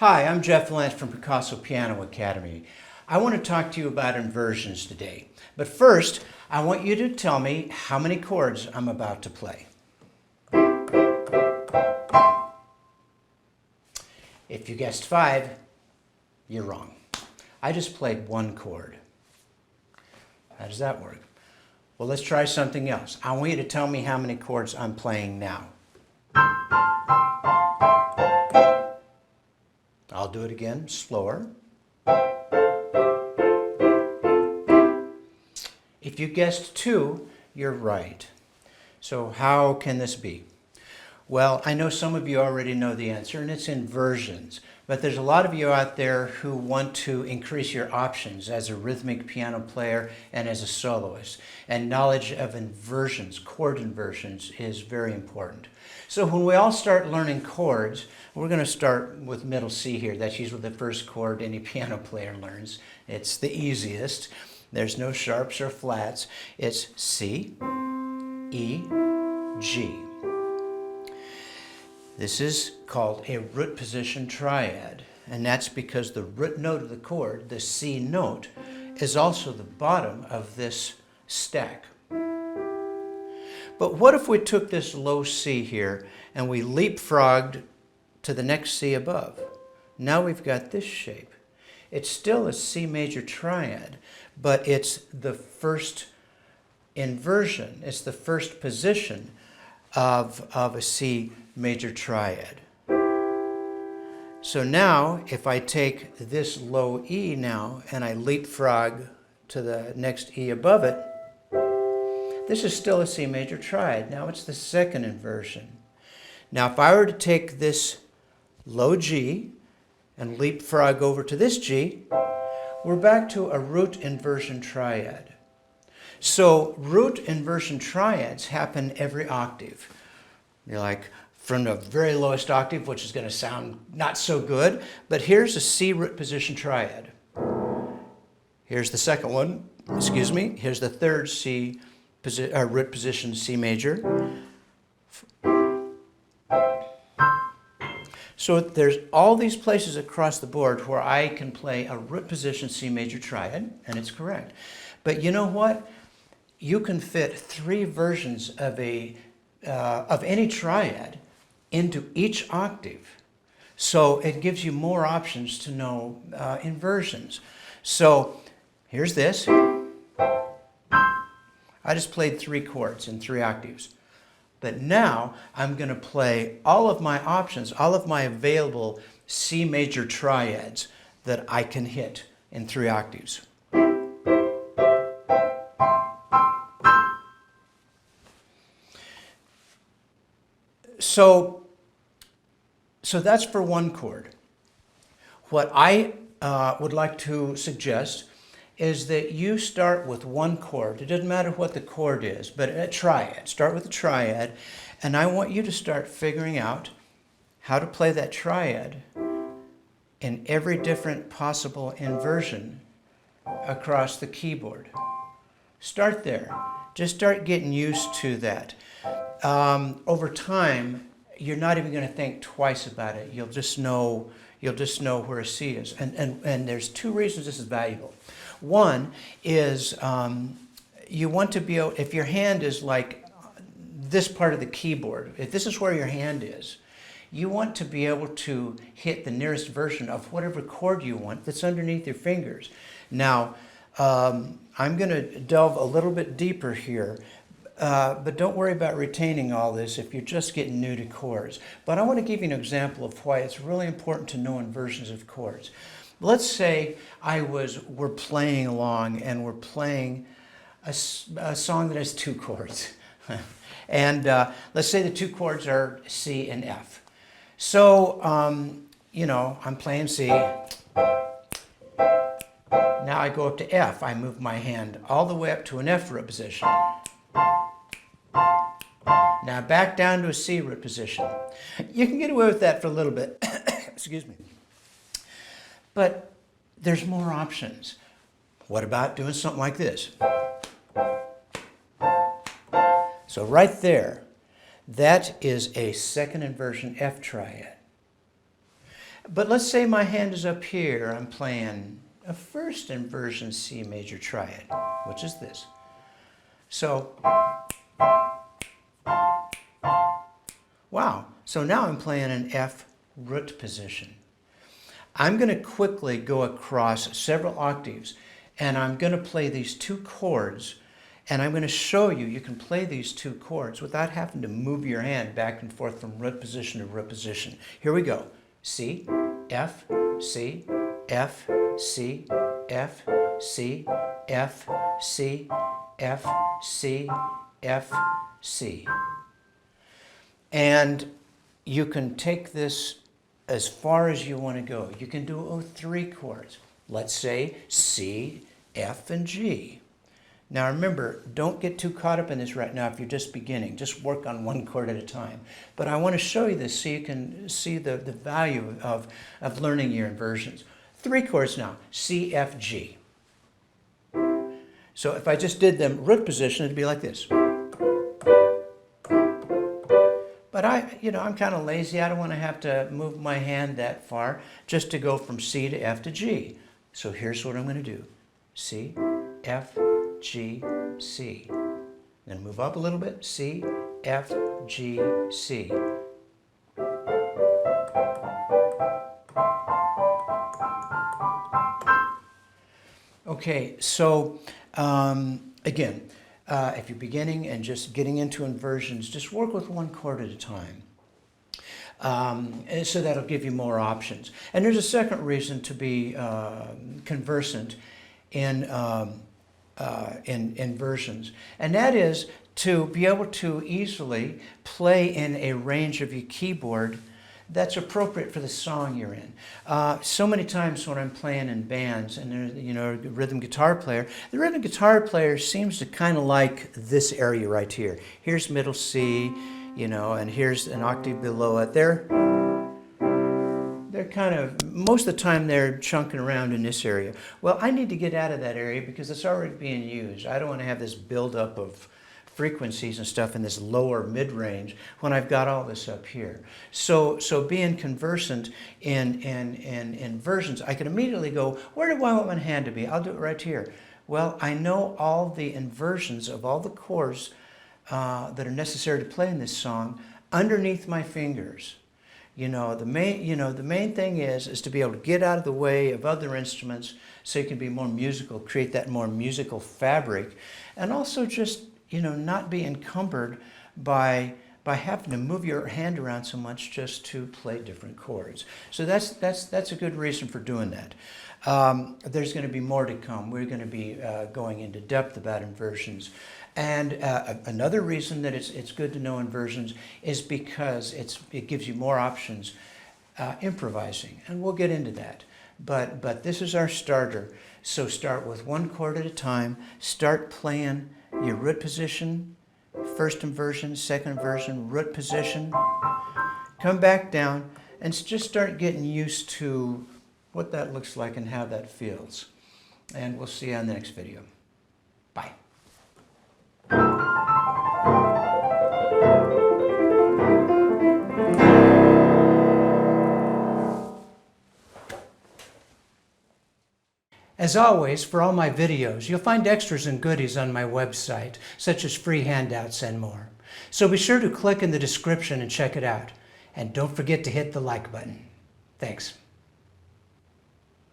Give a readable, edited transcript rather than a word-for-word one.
Hi, I'm Jeff Lantz from Picasso Piano Academy. I want to talk to you about inversions today. But first, I want you to tell me how many chords I'm about to play. If you guessed 5, you're wrong. I just played 1 chord. How does that work? Well, let's try something else. I want you to tell me how many chords I'm playing now. I'll do it again, slower. If you guessed 2, you're right. So how can this be? Well, I know some of you already know the answer, and it's inversions. But there's a lot of you out there who want to increase your options as a rhythmic piano player and as a soloist. And knowledge of inversions, chord inversions, is very important. So when we all start learning chords, we're going to start with middle C here. That's usually the first chord any piano player learns. It's the easiest. There's no sharps or flats. It's C, E, G. This is called a root position triad, and that's because the root note of the chord, the C note, is also the bottom of this stack. But what if we took this low C here and we leapfrogged to the next C above? Now we've got this shape. It's still a C major triad, but it's the first inversion. It's the first position of a C major triad. So now, if I take this low E now and I leapfrog to the next E above it, this is still a C major triad. Now it's the second inversion. Now if I were to take this low G and leapfrog over to this G, we're back to a root inversion triad. So root inversion triads happen every octave. You're like, from the very lowest octave, which is going to sound not so good, but here's a C root position triad. Here's the second one, excuse me, here's the third C root position C major. So there's all these places across the board where I can play a root position C major triad, and it's correct. But you know what? You can fit 3 versions of any triad into each octave. So it gives you more options to know inversions. So here's this. I just played 3 chords in 3 octaves. But now I'm going to play all of my options, all of my available C major triads that I can hit in 3 octaves. So that's for 1 chord. What I would like to suggest is that you start with 1 chord. It doesn't matter what the chord is, but a triad. Start with a triad, and I want you to start figuring out how to play that triad in every different possible inversion across the keyboard. Start there. Just start getting used to that. Over time, you're not even going to think twice about it. You'll just know where a C is. And there's 2 reasons this is valuable. One is you want to be able, if your hand is like this part of the keyboard, if this is where your hand is, you want to be able to hit the nearest version of whatever chord you want that's underneath your fingers. Now, I'm going to delve a little bit deeper here. But don't worry about retaining all this if you're just getting new to chords. But I want to give you an example of why it's really important to know inversions of chords. Let's say we're playing along and we're playing a song that has 2 chords. And let's say the 2 chords are C and F. So, I'm playing C. Now I go up to F. I move my hand all the way up to an F root position. Now back down to a C root position. You can get away with that for a little bit. Excuse me. But there's more options. What about doing something like this? So right there, that is a second inversion F triad. But let's say my hand is up here. I'm playing a first inversion C major triad, which is this. So, wow. So now I'm playing an F root position. I'm going to quickly go across several octaves, and I'm going to play these two chords, and I'm going to show you you can play these two chords without having to move your hand back and forth from root position to root position. Here we go. C, F, C, F, C, F, C, F, C, F, C, F, C. And you can take this as far as you want to go. You can do 3 chords. Let's say C, F, and G. Now remember, don't get too caught up in this right now if you're just beginning. Just work on 1 chord at a time. But I want to show you this so you can see the value of learning your inversions. 3 chords now, C, F, G. So if I just did them root position, it'd be like this. But I'm kind of lazy. I don't want to have to move my hand that far just to go from C to F to G. So here's what I'm going to do. C, F, G, C. Then move up a little bit. C, F, G, C. Okay, so again, if you're beginning and just getting into inversions, just work with 1 chord at a time. And so that'll give you more options. And there's a second reason to be conversant in inversions, and that is to be able to easily play in a range of your keyboard that's appropriate for the song you're in. So many times when I'm playing in bands and there's, a rhythm guitar player, the rhythm guitar player seems to kind of like this area right here. Here's middle C, and here's an octave below it. They're kind of, most of the time they're chunking around in this area. Well, I need to get out of that area because it's already being used. I don't want to have this buildup of frequencies and stuff in this lower mid-range when I've got all this up here. So being conversant in inversions, I can immediately go, where do I want my hand to be? I'll do it right here. Well, I know all the inversions of all the chords that are necessary to play in this song underneath my fingers. The main thing is to be able to get out of the way of other instruments so you can be more musical, create that more musical fabric, and also just not be encumbered by having to move your hand around so much just to play different chords. So that's a good reason for doing that. There's going to be more to come. We're going to be going into depth about inversions. And another reason that it's good to know inversions is because it gives you more options improvising, and we'll get into that. But this is our starter. So start with 1 chord at a time. Start playing your root position, first inversion, second inversion, root position. Come back down and just start getting used to what that looks like and how that feels. And we'll see you on the next video. Bye. As always, for all my videos, you'll find extras and goodies on my website, such as free handouts and more. So be sure to click in the description and check it out. And don't forget to hit the like button. Thanks.